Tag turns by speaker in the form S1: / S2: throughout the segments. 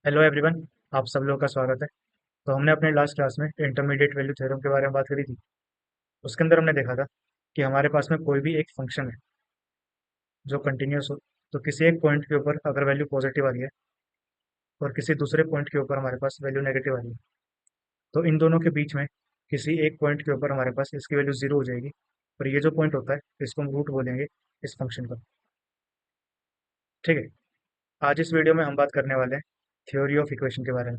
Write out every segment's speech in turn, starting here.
S1: Hello everyone. आप सब लोगों का स्वागत है। तो हमने अपने लास्ट क्लास में इंटरमीडिएट वैल्यू थ्योरम के बारे में बात करी थी। उसके अंदर हमने देखा था कि हमारे पास में कोई भी एक फंक्शन है जो कंटिन्यूअस हो, तो किसी एक पॉइंट के ऊपर अगर वैल्यू पॉजिटिव आ रही है और किसी दूसरे पॉइंट के ऊपर हमारे पास वैल्यू नेगेटिव आ रही है, तो इन दोनों के बीच में किसी एक पॉइंट के ऊपर हमारे पास इसकी वैल्यू जीरो हो जाएगी। और ये जो पॉइंट होता है इसको हम रूट बोलेंगे इस फंक्शन का। ठीक है। आज इस वीडियो में हम बात करने वाले हैं थ्योरी ऑफ इक्वेशन के बारे में।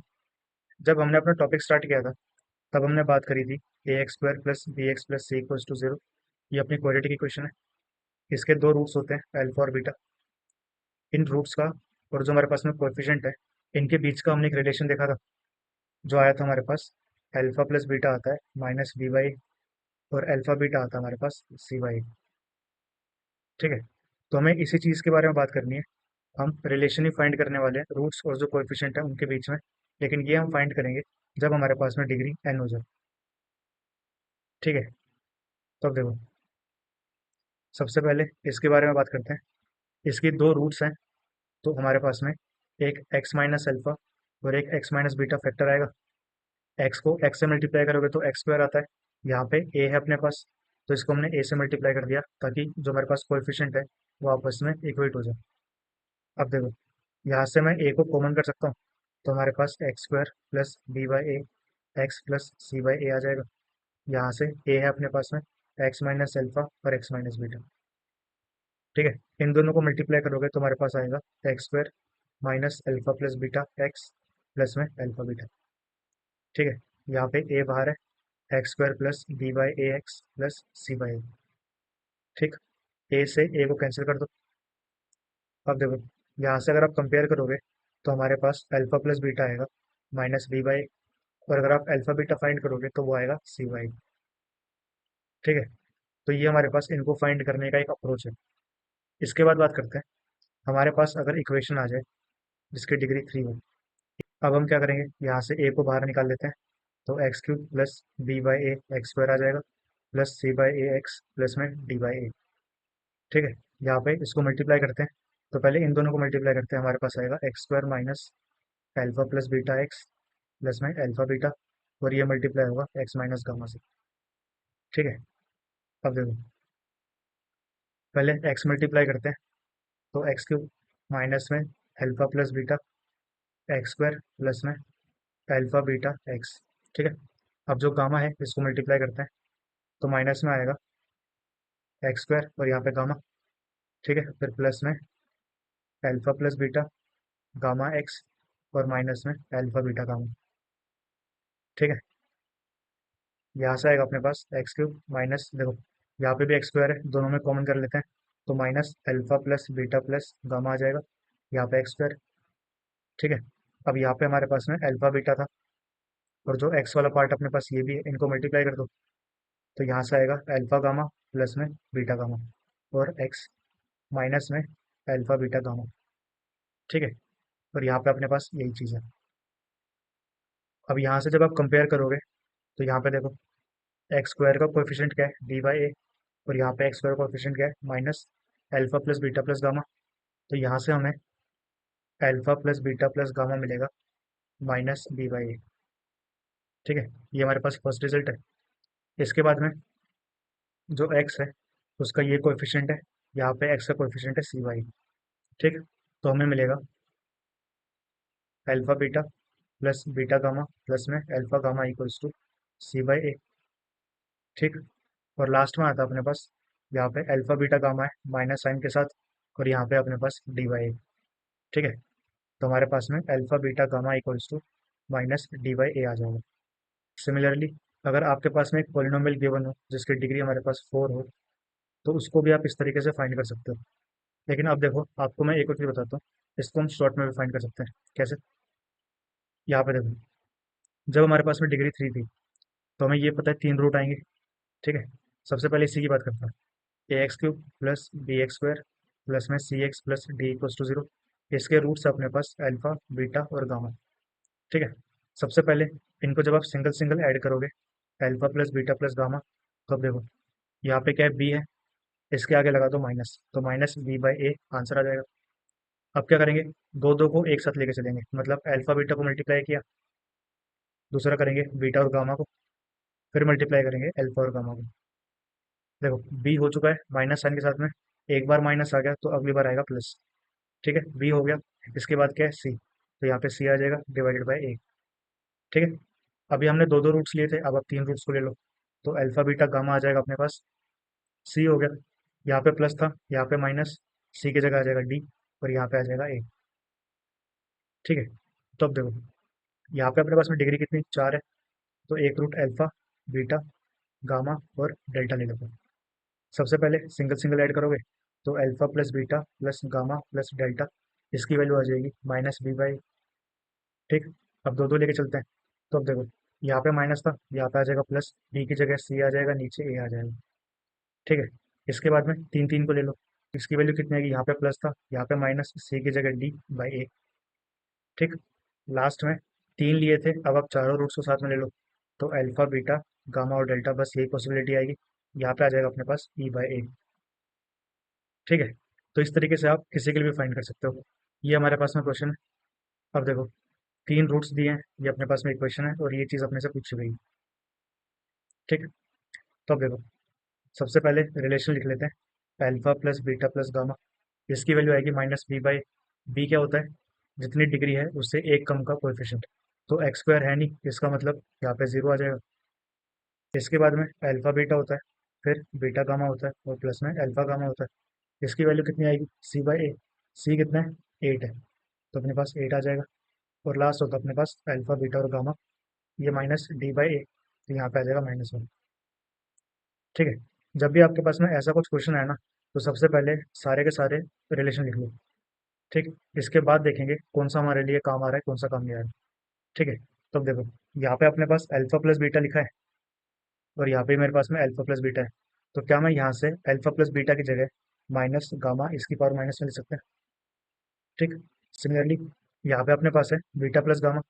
S1: जब हमने अपना टॉपिक स्टार्ट किया था तब हमने बात करी थी A x square plus B x plus C equals to zero. ये अपनी क्वाड्रेटिक इक्वेशन है। इसके दो रूट्स होते हैं, अल्फा और बीटा। इन रूट्स का और जो हमारे पास में कोएफिशिएंट है, इनके बीच का हमने एक रिलेशन देखा था जो आया था हमारे पास। अल्फा प्लस बीटा आता है माइनस बी बाई, और अल्फा बीटा आता है हमारे पास सी बाई। ठीक है। तो हमें इसी चीज़ के बारे में बात करनी है। हम रिलेशन ही फाइंड करने वाले हैं रूट्स और जो कोएफिशिएंट है उनके बीच में। लेकिन ये हम फाइंड करेंगे जब हमारे पास में डिग्री एन हो जाए। ठीक है। तो अब देखो, सबसे पहले इसके बारे में बात करते हैं। इसकी दो रूट्स हैं, तो हमारे पास में एक x माइनस अल्फा और एक x माइनस बीटा फैक्टर आएगा। x को x से मल्टीप्लाई करोगे तो एक्स स्क्वायर आता है। यहाँ पे a है अपने पास, तो इसको हमने a से मल्टीप्लाई कर दिया ताकि जो हमारे पास कोएफिशिएंट है वो आपस में इक्वेट हो जाए। अब देखो, यहाँ से मैं a को कॉमन कर सकता हूँ, तो हमारे पास x square plus B by A x plus C by A आ जाएगा। यहाँ से a है अपने पास में x माइनस अल्फा और x माइनस बीटा। ठीक है। इन दोनों को मल्टीप्लाई करोगे तो हमारे पास आएगा x square minus alpha plus beta x plus में अल्फा बीटा। ठीक है। यहाँ पे ए बाहर है, x square plus B by A x plus C by A. ठीक। ए से ए को कैंसिल कर दो। अब देखो, यहाँ से अगर आप कंपेयर करोगे तो हमारे पास अल्फा प्लस बीटा आएगा माइनस बी बाई, और अगर आप अल्फा बीटा फाइंड करोगे तो वो आएगा सी बाई। ठीक है। तो ये हमारे पास इनको फाइंड करने का एक अप्रोच है। इसके बाद बात करते हैं, हमारे पास अगर इक्वेशन आ जाए जिसकी डिग्री थ्री हो। अब हम क्या करेंगे, यहाँ से ए को बाहर निकाल लेते हैं, तो x cube plus B by A x square आ जाएगा plus C by A x plus में डी बाई ए। ठीक है। यहाँ पे इसको मल्टीप्लाई करते हैं, तो पहले इन दोनों को मल्टीप्लाई करते हैं, हमारे पास आएगा x square minus alpha plus beta x plus में एल्फा बीटा, और ये मल्टीप्लाई होगा एक्स माइनस गामा से। ठीक है। अब देखो, पहले एक्स मल्टीप्लाई करते हैं, तो एक्स क्यूब माइनस में alpha plus beta x square plus में एल्फा बीटा एक्स। ठीक है। अब जो गामा है इसको मल्टीप्लाई करते हैं, तो माइनस में आएगा एक्स स्क्वायर और यहाँ पे गामा। ठीक है। फिर प्लस में alpha plus beta gamma x, और माइनस में अल्फा बीटा गामा। ठीक है। यहाँ से आएगा अपने पास एक्स क्यूब माइनस, देखो यहाँ पे भी एक्स स्क्वायर है, दोनों में कॉमन कर लेते हैं, तो minus alpha plus beta plus gamma आ जाएगा, यहाँ पे एक्स स्क्वायर। ठीक है। अब यहाँ पे हमारे पास में अल्फा बीटा था, और जो एक्स वाला पार्ट अपने पास ये भी है, इनको मल्टीप्लाई कर दो, तो यहाँ से आएगा अल्फा गामा प्लस में बीटा गामा, और एक्स माइनस में अल्फा बीटा गामा। ठीक है। और यहाँ पे अपने पास यही चीज़ है। अब यहाँ से जब आप कंपेयर करोगे तो यहाँ पे देखो, एक्स स्क्वायर का कोएफिशिएंट क्या है, डी बाई ए, और यहाँ पे एक्स स्क्वायर का कोएफिशिएंट क्या है, minus alpha plus beta plus gamma. तो यहाँ से हमें alpha plus beta plus gamma मिलेगा माइनस बी बाई ए। ठीक है। ये हमारे पास फर्स्ट रिजल्ट है। इसके बाद में जो एक्स है उसका ये कोएफिशिएंट है, यहाँ पे एक्स का कोएफिशिएंट है सी बाई। ठीक। तो हमें मिलेगा alpha beta plus beta gamma plus में alpha gamma equals to C by A. ठीक। और लास्ट में आता है अपने पास, यहाँ पे अल्फा बीटा गामा है माइनस साइन के साथ, और यहाँ पे अपने पास डी बाई ए। ठीक है। तो हमारे पास में alpha beta gamma equals to minus D by A आ जाएगा। सिमिलरली, अगर आपके पास में एक पॉलिनोमियल गिवन हो जिसकी डिग्री हमारे पास फोर हो, तो उसको भी आप इस तरीके से फाइंड कर सकते हो। लेकिन अब देखो, आपको मैं एक और चीज़ बताता हूँ, इसको हम शॉर्ट में भी फाइंड कर सकते हैं। कैसे? यहाँ पे देखो, जब हमारे पास में डिग्री थ्री थी तो हमें ये पता है तीन रूट आएंगे। ठीक है। सबसे पहले इसी की बात करता हूँ, A x cube plus B x square plus में C x plus D equals to zero. इसके रूट्स अपने पास अल्फा बीटा और गामा। ठीक है। सबसे पहले इनको जब आप सिंगल सिंगल ऐड करोगे, alpha plus beta plus gamma, तो अब देखो यहाँ पे क्या है, बी है, इसके आगे लगा दो माइनस, तो minus B by A answer आ जाएगा। अब क्या करेंगे, दो दो को एक साथ लेके चलेंगे, मतलब अल्फा बीटा को मल्टीप्लाई किया, दूसरा करेंगे बीटा और गामा को, फिर मल्टीप्लाई करेंगे अल्फा और गामा को। देखो बी हो चुका है माइनस साइन के साथ में, एक बार माइनस आ गया तो अगली बार आएगा प्लस। ठीक है, बी हो गया। इसके बाद क्या है, सी, तो यहाँ पे सी आ जाएगा डिवाइडेड बाई ए। ठीक है, अभी हमने दो दो रूट्स लिए थे, अब आप तीन रूट्स को ले लो, तो अल्फा बीटा गामा आ जाएगा अपने पास। सी हो गया, यहाँ पे प्लस था, यहाँ पे माइनस, सी की जगह आ जाएगा डी, और यहाँ पे आ जाएगा ए। ठीक है, तो अब देखो यहाँ पे अपने पास में डिग्री कितनी, चार है, तो एक रूट अल्फा, बीटा, गामा और डेल्टा ले लेते हैं। सबसे पहले सिंगल सिंगल ऐड करोगे, तो alpha plus beta plus gamma plus delta, इसकी वैल्यू आ जाएगी माइनस बी बाई। ठीक, अब दो दो लेके चलते हैं, तो अब देखो यहाँ पे माइनस था, यहाँ पे आ जाएगा प्लस, बी की जगह सी आ जाएगा, नीचे ए आ जाएगा। ठीक है, इसके बाद में तीन तीन को ले लो, इसकी वैल्यू कितनी आएगी, यहाँ पे प्लस था, यहाँ पे माइनस, सी की जगह डी बाई ए। ठीक, लास्ट में तीन लिए थे, अब आप चारों रूट्स को साथ में ले लो, तो अल्फा बीटा गामा और डेल्टा, बस यही पॉसिबिलिटी आएगी, यहाँ पे आ जाएगा अपने पास ई बाई ए। ठीक है, तो इस तरीके से आप किसी के लिए भी फाइंड कर सकते हो। ये हमारे पास में क्वेश्चन है। अब देखो तीन रूट्स दिए हैं, ये अपने पास में इक्वेशन है और ये चीज़ अपने से पूछी गई है। ठीक है, तो अब देखो सबसे पहले रिलेशन लिख लेते हैं, alpha plus beta plus gamma, इसकी वैल्यू आएगी माइनस बी बाई, बी क्या होता है, जितनी डिग्री है उससे एक कम का कोएफिशिएंट, तो एक्स स्क्वायर है नहीं, इसका मतलब यहाँ पे जीरो आ जाएगा। इसके बाद में अल्फा बीटा होता है, फिर बीटा गामा होता है और प्लस में अल्फा गामा होता है, इसकी वैल्यू कितनी आएगी, सी बाई ए, सी कितना है, एट है, तो अपने पास एट आ जाएगा। और लास्ट होता है अपने पास अल्फा बीटा और गामा, ये माइनस डी बाई ए, तो यहाँ पे आ जाएगा माइनस वन। ठीक है, जब भी आपके पास में ऐसा कुछ क्वेश्चन है ना, तो सबसे पहले सारे के सारे रिलेशन लिख लो। ठीक, इसके बाद देखेंगे कौन सा हमारे लिए काम आ रहा है, कौन सा काम नहीं आ रहा है। ठीक है, तो अब देखो यहाँ पे अपने पास अल्फा प्लस बीटा लिखा है, और यहाँ पे मेरे पास में अल्फा प्लस बीटा है, तो क्या मैं यहाँ से अल्फा प्लस बीटा की जगह माइनस गामा इसकी पावर माइनस में लिख सकते हैं। ठीक, सिमिलरली यहाँ पे अपने पास है बीटा प्लस गामा,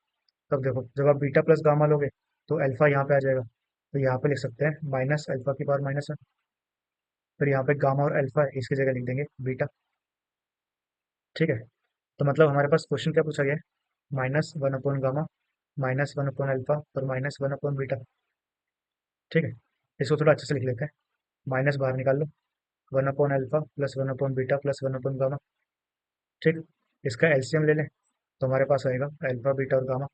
S1: तब देखो जब आप बीटा प्लस गामा लोगे, तो अल्फा यहाँ पे आ जाएगा, तो यहाँ पे लिख सकते हैं माइनस अल्फा की पावर माइनस है, फिर यहाँ पे गामा और अल्फा है, इसकी जगह लिख देंगे बीटा। ठीक है, तो मतलब हमारे पास क्वेश्चन क्या पूछा गया है, minus one upon gamma, minus one upon alpha और माइनस वन अपॉन बीटा। ठीक है, इसको थोड़ा अच्छे से लिख लेते हैं, माइनस बाहर निकाल लो, one upon alpha plus one upon beta plus one upon gamma. ठीक, इसका एलसीएम ले लें, तो हमारे पास आएगा अल्फा बीटा और गामा,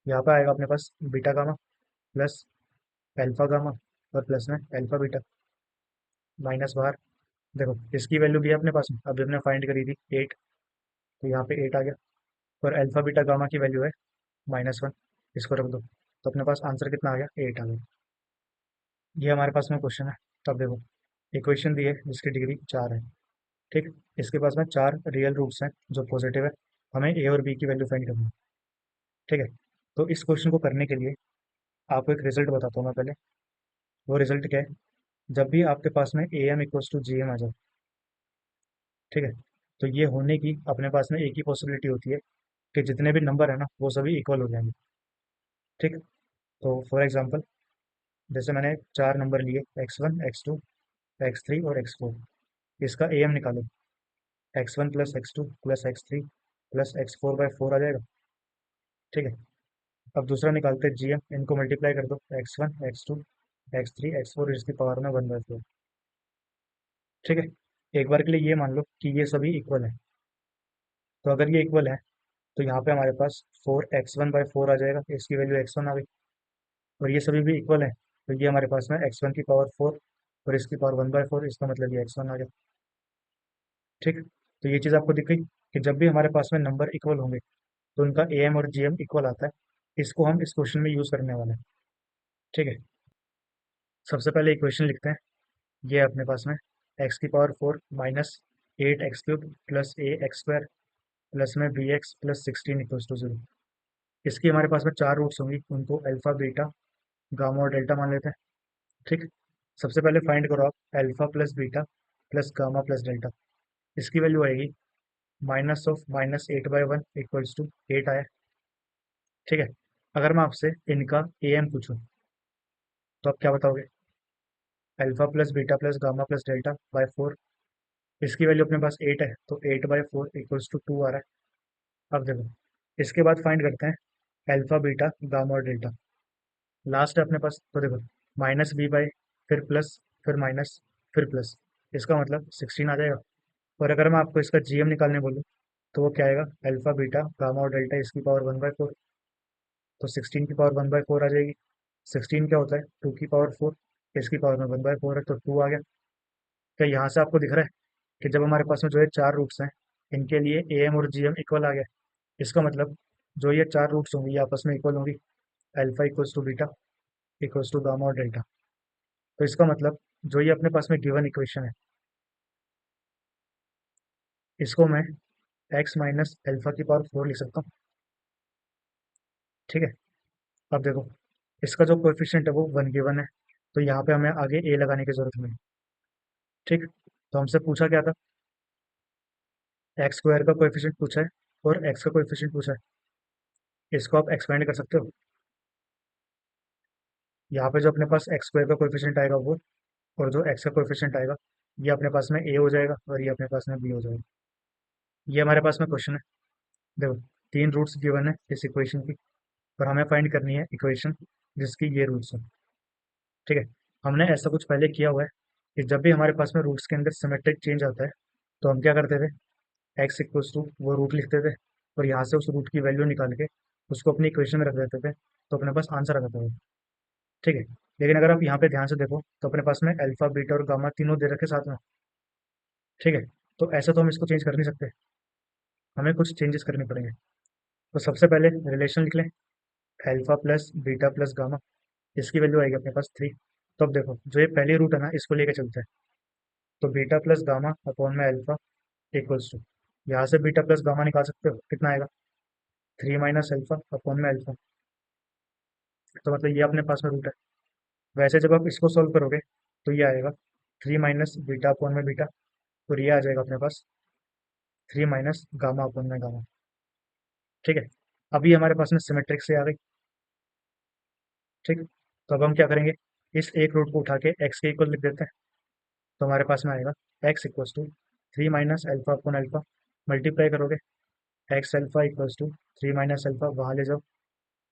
S1: यहाँ पे आएगा अपने पास beta gamma plus alpha gamma और प्लस में अल्फा बीटा, माइनस बाहर। देखो इसकी वैल्यू भी है अपने पास में, अभी हमने फाइंड करी थी एट, तो यहाँ पे एट आ गया, और अल्फा बीटा गामा की वैल्यू है माइनस वन, इसको रख दो, तो अपने पास आंसर कितना आ गया, एट आ गया। ये हमारे पास में क्वेश्चन है। तब देखो इक्वेशन दी है जिसकी डिग्री चार है। ठीक, इसके पास में चार रियल रूट्स हैं जो पॉजिटिव है, हमें ए और बी की वैल्यू फाइंड करनी है। ठीक है, तो इस क्वेश्चन को करने के लिए आपको एक रिजल्ट बताता हूँ मैं पहले। वो रिजल्ट क्या है, जब भी आपके पास में A M equals to G M आ जाए, ठीक है, तो ये होने की अपने पास में एक ही पॉसिबिलिटी होती है कि जितने भी नंबर है ना वो सभी इक्वल हो जाएंगे। ठीक, तो फॉर एग्जांपल जैसे मैंने चार नंबर लिए, X one, x two, x three और एक्स फोर, इसका ए एम निकालो, X one plus X two plus X three plus X four by four आ जाएगा। ठीक है, अब दूसरा निकालते हैं जी एम, इनको मल्टीप्लाई कर दो, x one, x two, x three, x four, इसकी पावर में वन बाई फोर। ठीक है, एक बार के लिए ये मान लो कि ये सभी इक्वल है, तो अगर ये इक्वल है तो यहाँ पे हमारे पास four x one by four आ जाएगा, इसकी वैल्यू एक्स वन आ गई, और ये सभी भी इक्वल है, तो ये हमारे पास में एक्स वन की पावर फोर और इसकी पावर वन बाई फोर, इसका मतलब ये एक्स वन आ गया। ठीक, तो ये चीज़ आपको दिख गई कि जब भी हमारे पास में नंबर इक्वल होंगे तो उनका ए एम और जी एम इक्वल आता है, इसको हम इस क्वेश्चन में यूज़ करने वाले हैं। ठीक है, सबसे पहले इक्वेशन लिखते हैं, ये है अपने पास में एक्स की power four minus eight x cube plus A x square plus में B x plus sixteen equals to zero. इसकी हमारे पास में चार रूट्स होंगी, उनको अल्फा बीटा गामा और डेल्टा मान लेते हैं। ठीक, सबसे पहले फाइंड करो आप alpha plus beta plus gamma plus delta, इसकी वैल्यू आएगी minus of minus eight by one equals to eight आया। ठीक है, अगर मैं आपसे इनका ए एम पूछूं, तो आप क्या बताओगे, alpha plus beta plus gamma plus delta by four, इसकी वैल्यू अपने पास 8 है, तो 8/4 इक्वल्स टू 2 आ रहा है। अब देखो, इसके बाद फाइंड करते हैं अल्फा बीटा गामा और डेल्टा। लास्ट है अपने पास, तो देखो -b/, फिर प्लस, फिर माइनस, फिर प्लस, इसका मतलब 16 आ जाएगा। और अगर मैं आपको इसका जीएम निकालने बोलूँ तो वो क्या आएगा, अल्फा बीटा गामा और डेल्टा इसकी पावर 1/4, तो 16 की पावर 1/4 आ जाएगी। 16 क्या होता है, 2 की पावर 4, इसकी पावर में 1/4 है, तो 2 आ गया। क्या यहाँ से आपको दिख रहा है कि जब हमारे पास में जो है चार रूट्स हैं, इनके लिए ए एम और जी एम इक्वल आ गया। इसका मतलब जो ये चार रूट्स होंगी ये आपस में इक्वल होंगी, alpha equals to beta equals to gamma और डेल्टा। तो इसका मतलब जो ये अपने पास में गिवन इक्वेशन है, इसको मैं एक्स माइनस अल्फा की पावर 4 लिख सकता हूँ। ठीक है। अब देखो, इसका जो कोएफिशिएंट है वो 1 गिवन है, तो यहाँ पे हमें आगे ए लगाने की जरूरत नहीं। ठीक। तो हमसे पूछा क्या था, एक्स स्क्वायर का कोएफिशिएंट पूछा है और एक्स का कोएफिशिएंट पूछा है। इसको आप एक्सपेंड कर सकते हो। यहाँ पे जो अपने पास एक्स स्क्वायर का कोएफिशिएंट आएगा वो, और जो एक्स का कोएफिशिएंट आएगा, ये अपने पास में ए हो जाएगा और ये अपने पास में बी हो जाएगा। ये हमारे पास में क्वेश्चन है। देखो, तीन रूट्स गिवन है इस इक्वेशन की, और हमें फाइंड करनी है इक्वेशन जिसकी ये रूट्स हो। ठीक है। हमने ऐसा कुछ पहले किया हुआ है कि जब भी हमारे पास में रूट्स के अंदर सिमेट्रिक चेंज आता है, तो हम क्या करते थे, एक्स इक्वल्स टू वो रूट लिखते थे, और यहाँ से उस रूट की वैल्यू निकाल के उसको अपनी इक्वेशन में रख देते थे, तो अपने पास आंसर आ जाता था। ठीक है। लेकिन अगर आप यहाँ पे ध्यान से देखो तो अपने पास में अल्फा बीटा और गामा तीनों दे रखे साथ में। ठीक है। तो ऐसा तो हम इसको चेंज कर नहीं सकते, हमें कुछ चेंजेस करने पड़ेंगे। तो सबसे पहले रिलेशन लिख लें, alpha plus beta plus gamma, इसकी वैल्यू आएगी अपने पास 3। तो अब देखो, जो ये पहली रूट है ना, इसको लेके चलते हैं। तो बीटा प्लस गामा अपॉन में अल्फा इक्वल्स टू, यहाँ से बीटा प्लस गामा निकाल सकते हो, कितना आएगा, 3 - अल्फा अपॉन में अल्फा। तो मतलब ये अपने पास में रूट है। वैसे जब आप इसको सॉल्व करोगे तो ये आएगा 3 - बीटा अपॉन में बीटा, और ये आ जाएगा अपने पास 3 - गामा अपॉन में गामा। ठीक है। अभी हमारे पास में सिमेट्रिक से आ गई। ठीक। तो अब हम क्या करेंगे, इस एक रूट को उठा के एक्स के इक्वल लिख देते हैं। तो हमारे पास में आएगा x equals to 3 - alpha upon alpha, multiply करोगे, x alpha equals to 3 - alpha, वहाँ ले जाओ,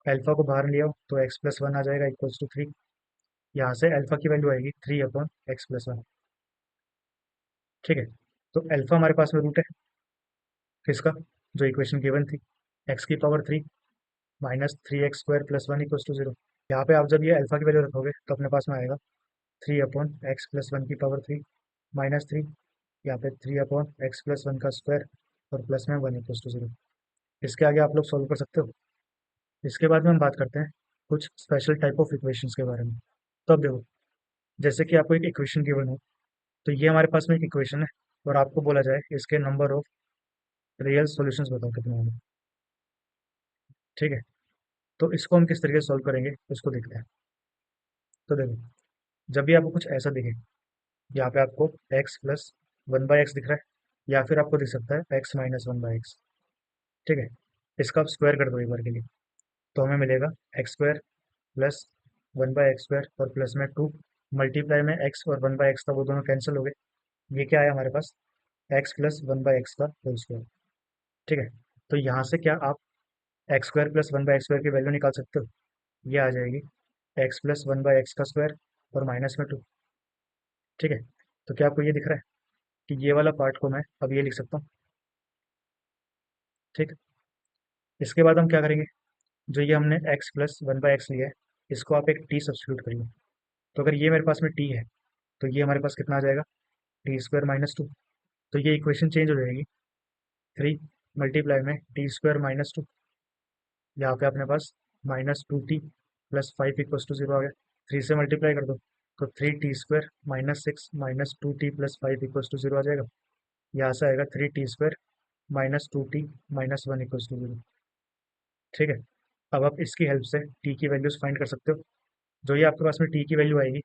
S1: अल्फा को बाहर ले आओ तो x+1 आ जाएगा इक्वल्स टू 3। यहाँ से अल्फा की वैल्यू आएगी 3/x+1। ठीक है। तो अल्फा हमारे पास में रूट है किसका, जो इक्वेशन गिवन थी, एक्स की पावर 3 -3x² + 1 इक्वल्स टू 0। यहाँ पे आप जब ये अल्फा की वैल्यू रखोगे तो अपने पास में आएगा 3/x+1 की पावर 3 -3, यहाँ पे 3/x+1 का स्क्वायर, और प्लस में 1 इक्वल्स टू 0। इसके आगे आप लोग सॉल्व कर सकते हो। इसके बाद में हम बात करते हैं कुछ स्पेशल टाइप ऑफ इक्वेशंस के बारे में। तो अब देखो, जैसे कि आपको एक इक्वेशन गिवन हो, तो ये हमारे पास में एक इक्वेशन है, और आपको बोला जाए इसके नंबर ऑफ रियल सॉल्यूशंस बताओ कितने होंगे। ठीक है। तो इसको हम किस तरीके से सॉल्व करेंगे उसको देखते हैं। तो देखो, जब भी आपको कुछ ऐसा दिखे, यहाँ पे आपको x+1/x दिख रहा है, या फिर आपको दिख सकता है x-1/x। ठीक है। इसका आप स्क्वायर कर दो एक बार के लिए, तो हमें मिलेगा x² प्लस 1/x² और प्लस में 2, मल्टीप्लाई में x और 1/x था वो दोनों कैंसिल हो गए। ये क्या आया हमारे पास, x+1/x का होल स्क्वायर। ठीक है। तो यहाँ से क्या आप x² प्लस 1/x² की वैल्यू निकाल सकते हो, ये आ जाएगी x+1/x का स्क्वायर और माइनस में 2। ठीक है। तो क्या आपको ये दिख रहा है कि ये वाला पार्ट को मैं अब ये लिख सकता हूँ। ठीक। इसके बाद हम क्या करेंगे, जो ये हमने x+1/x लिया है, इसको आप एक t सब्स्टिट्यूट करिए। तो अगर ये मेरे पास में t है, तो ये हमारे पास कितना आ जाएगा, t² - 2। तो ये इक्वेशन चेंज हो जाएगी, 3 मल्टीप्लाई में t² - 2, यहाँ पे अपने पास -2t + 5 इक्वल्स टू 0 आ गया। 3 से मल्टीप्लाई कर दो तो 3t² -6 -2t + 5 इक्वल्स टू 0 आ जाएगा। यहाँ से आएगा 3t² -2t -1 इक्वल्स टू 0। ठीक है। अब आप इसकी हेल्प से t की वैल्यूज फाइंड कर सकते हो। जो ये आपके पास में t की वैल्यू आएगी,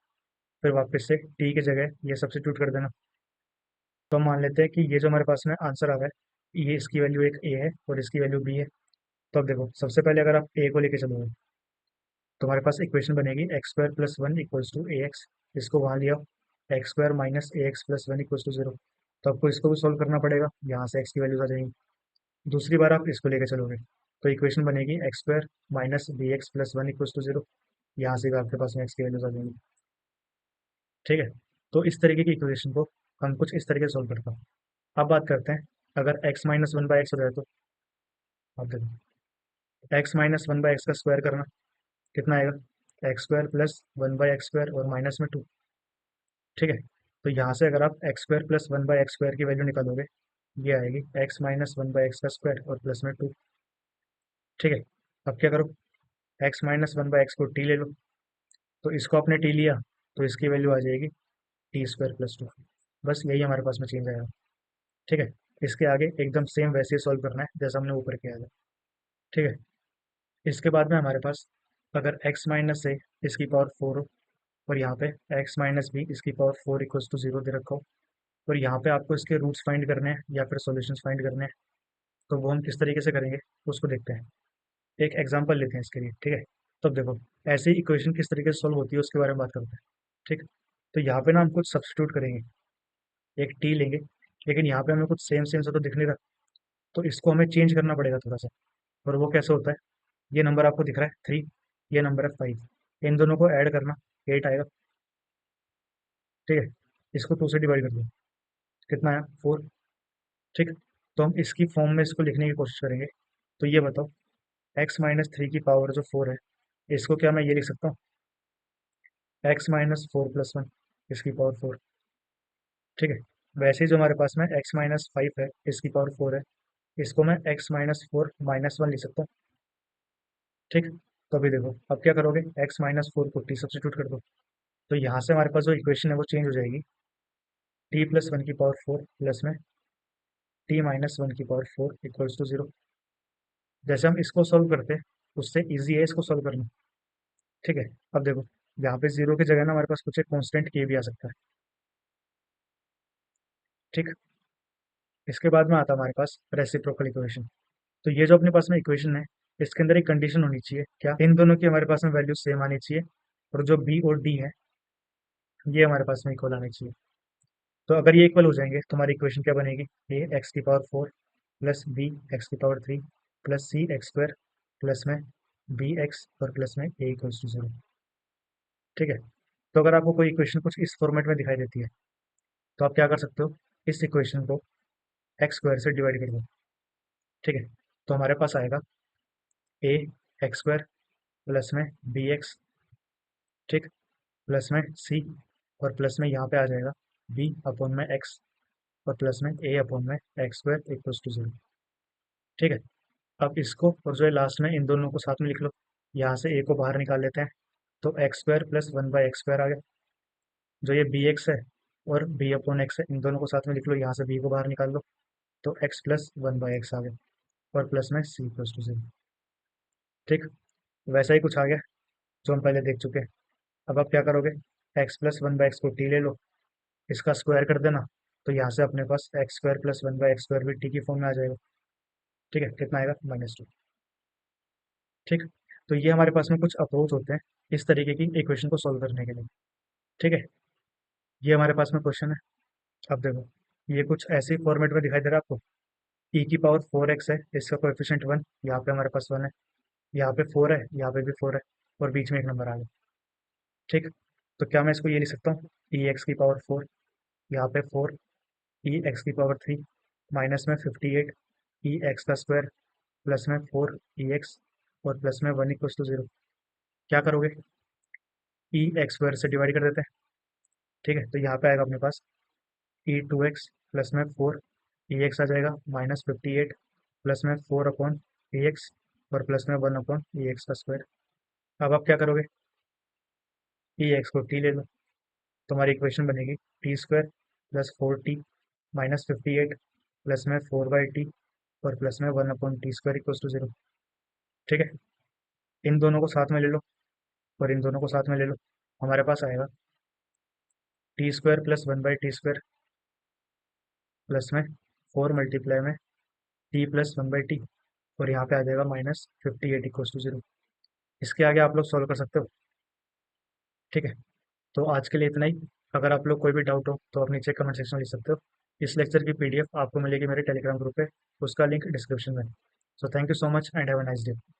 S1: फिर वापस से t की जगह ये सब्स्टिट्यूट कर देना। तो हम मान लेते हैं कि ये जो हमारे पास में आंसर आ रहा है, ये इसकी वैल्यू एक a है और इसकी वैल्यू b है। तो अब देखो, सबसे पहले अगर आप a को लेके चलोगे तो हमारे पास इक्वेशन बनेगी x² + 1 इक्वल्स टू ax। इसको वहाँ लिया, x² - ax + 1 इक्वल्स टू 0। तो आपको इसको भी सोल्व करना पड़ेगा, यहाँ से एक्स की वैल्यूज आ जाएंगी। दूसरी बार आप इसको लेके चलोगे तो इक्वेशन बनेगी x square minus b x plus one equals to zero. यहाँ से भी आपके पास में एक्स की वैल्यूज आ जाएंगी। ठीक है, तो इस तरीके की इक्वेशन को हम कुछ इस तरीके से सोल्व करते हैं। अब बात करते हैं, अगर x minus one by x हो जाए तो आप देखो, x minus one by x का स्क्वायर करना कितना आएगा, x square plus one by x square और माइनस में टू। ठीक है, तो यहाँ से अगर आप x square plus one by x square की वैल्यू निकालोगे, ये आएगी x minus one by x का स्क्वायर और प्लस में टू। ठीक है, अब क्या करो, x minus one by x को टी ले लो, तो इसको आपने टी लिया तो इसकी वैल्यू आ जाएगी टी स्क्वायर प्लस टू। बस यही हमारे पास में चेंज आएगा। ठीक है, इसके आगे एकदम सेम वैसे ही सॉल्व करना है जैसा हमने ऊपर किया था। ठीक है, इसके बाद में हमारे पास अगर x माइनस ए इसकी पावर फोर हो और यहाँ पे x माइनस बी इसकी power four equals to zero दे रखा हो, और यहाँ पे आपको इसके रूट्स फाइंड करने हैं या फिर सॉल्यूशंस फाइंड करने हैं, तो वो हम किस तरीके से करेंगे उसको देखते हैं। एक एग्जांपल लेते हैं इसके लिए। ठीक है, तो अब देखो, ऐसी इक्वेशन किस तरीके से सॉल्व होती है उसके बारे में बात करते हैं। ठीक, तो यहाँ पे ना हम कुछ सब्स्टिट्यूट करेंगे, एक टी लेंगे, लेकिन यहाँ पे हमें कुछ सेम सेम सा तो दिख नहीं रहा, तो इसको हमें चेंज करना पड़ेगा थोड़ा सा। और वो कैसे होता है, ये नंबर आपको दिख रहा है थ्री, ये नंबर है फाइव, इन दोनों को ऐड करना, एट आएगा। ठीक है, इसको टू से डिवाइड कर दो, कितना आया, फोर। ठीक, तो हम इसकी फॉर्म में इसको लिखने की कोशिश करेंगे। तो ये बताओ, एक्स माइनस थ्री की पावर जो फोर है, इसको क्या मैं ये लिख सकता हूँ, x minus four plus one इसकी पावर फोर। ठीक है, वैसे ही जो हमारे पास में एक्स माइनस फाइव है इसकी पावर फोर है, इसको मैं x minus four minus one लिख सकता हूँ। ठीक, तो अभी देखो, अब क्या करोगे, एक्स माइनस फोर को टी सब्स्टिट्यूट कर दो, तो यहाँ से हमारे पास जो इक्वेशन है वो चेंज हो जाएगी, टी प्लस वन की पावर फोर प्लस में टी माइनस वन की power four equals to zero. जैसे हम इसको सॉल्व करते हैं उससे इजी है इसको सॉल्व करना। ठीक है, अब देखो, यहाँ पे जीरो की जगह ना हमारे पास कुछ एक कॉन्स्टेंट के भी आ सकता है। ठीक, इसके बाद में आता है हमारे पास रेसिप्रोकल इक्वेशन। तो ये जो अपने पास में इक्वेशन है, इसके अंदर एक कंडीशन होनी चाहिए, क्या, इन दोनों की हमारे पास में वैल्यू सेम आनी चाहिए, और जो बी और डी है ये हमारे पास में इक्वल आनी चाहिए। तो अगर ये इक्वल हो जाएंगे तो हमारी इक्वेशन क्या बनेगी, ए एक्स की power four plus B X की power three plus C X square plus में बी एक्स और प्लस में ए इक्वल्स टू जीरो। ठीक है, तो अगर आपको कोई इक्वेशन कुछ इस फॉर्मेट में दिखाई देती है तो आप क्या कर सकते हो, इस इक्वेशन को एक्स स्क्वायर से डिवाइड कर दो। ठीक है, तो हमारे पास आएगा ए एक्स स्क्वायर प्लस में बी एक्स, ठीक, प्लस में सी, और प्लस में यहाँ पे आ जाएगा बी अपॉन में एक्स, और प्लस में ए अपॉन में X square equals to zero. ठीक है, अब इसको और जो है लास्ट में इन दोनों को साथ में लिख लो, यहाँ से ए को बाहर निकाल लेते हैं, तो x square plus one by x square आ गया। जो ये बी एक्स है और बी अपॉन एक्स है, इन दोनों को साथ में लिख लो, यहाँ से बी को बाहर निकाल लो, तो x plus one by x आ गया, और प्लस में सी प्लस टू जीरो। ठीक, वैसा ही कुछ आ गया जो हम पहले देख चुके हैं। अब आप क्या करोगे, x plus one by x को टी ले लो, इसका स्क्वायर कर देना, तो यहाँ से अपने पास x square plus one by x square भी टी की फॉर्म में आ जाएगा। ठीक है, कितना आएगा, माइनस टू। ठीक, तो ये हमारे पास में कुछ अप्रोच होते हैं इस तरीके की इक्वेशन को सॉल्व करने के लिए। ठीक है, ये हमारे पास में क्वेश्चन है। अब देखो, ये कुछ ऐसे फॉर्मेट में दिखाई दे रहा है आपको, ई की पावर फोर एक्स है, इसका कोएफिशिएंट वन, यहाँ पे हमारे पास वन है, यहाँ पे फोर है, यहाँ पे भी फोर है, और बीच में एक नंबर आ गया। ठीक, तो क्या मैं इसको ये लिख सकता हूँ, ई एक्स की पावर फोर, यहाँ पे फोर, ई एक्स की पावर थ्री माइनस में फिफ्टी एट ई एक्स का स्क्वायर प्लस में फोर ई एक्स और प्लस में वन इक्वल्स टू जीरो। क्या करोगे, ई एक्स स्क्वायर से डिवाइड कर देते हैं। ठीक है, तो यहाँ पे आएगा अपने पास ई टू एक्स प्लस में फोर ई एक्स आ जाएगा माइनस फिफ्टी एट प्लस में फोर अपॉन ई एक्स और प्लस में वन अपॉन ई एक्स का स्क्वायर। अब आप क्या करोगे, ई एक्स को टी ले लो, तो हमारी इक्वेशन बनेगी T square plus four T minus fifty eight plus में फोर बाई टी और प्लस में one upon T square equals to zero. ठीक है, इन दोनों को साथ में ले लो और इन दोनों को साथ में ले लो, हमारे पास आएगा T square plus one by T square plus में फोर मल्टीप्लाई में T plus one by T, और यहाँ पे आ जाएगा minus fifty eight equals to zero. इसके आगे आप लोग सॉल्व कर सकते हो। ठीक है, तो आज के लिए इतना ही। अगर आप लोग कोई भी डाउट हो तो आप नीचे कमेंट सेक्शन में लिख सकते हो। इस लेक्चर की पीडीएफ आपको मिलेगी मेरे टेलीग्राम ग्रुप पे, उसका लिंक डिस्क्रिप्शन में। So thank you so much and have a nice day.